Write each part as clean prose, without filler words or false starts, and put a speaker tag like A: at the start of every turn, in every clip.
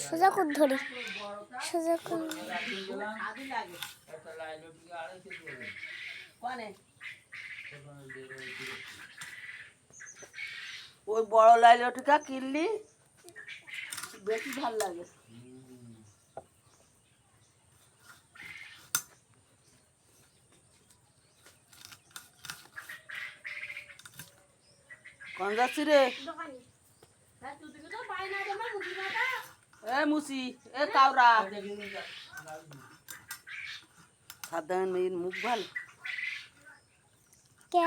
A: সোজা করে ধরি সোজা করে
B: ওই বড় লাইলটিটা কিনলি বেশি ভাল লাগে। কোন যাচ্ছি রে? এ মুসি এ কাউরা সাধারণ মেয়ের মুখ ভালো,
A: কে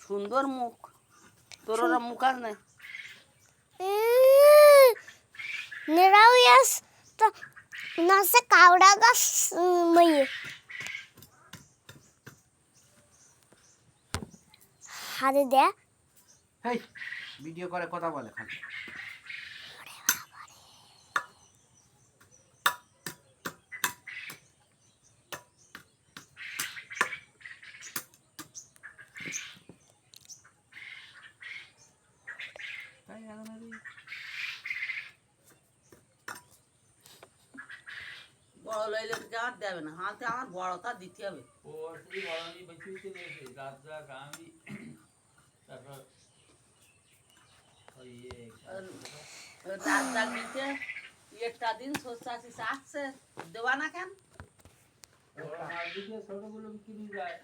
B: সুন্দর মুখ তোর, ওরা মুখ আর নাই।
A: নেরাও ইয়াস তো নাসে কাউড়া গাছ মইয়ে হাতে দে
C: হেই ভিডিও করে কথা বলে খালি।
B: বড় লাইলটিকে আর দেবে না, হাতে আমার বড়টা দিতে হবে। রাজদা দিতে একটা দিন শস্যাশি আসছে দেওয়া না কেন?
D: ছোটগুলো বিক্রি যায়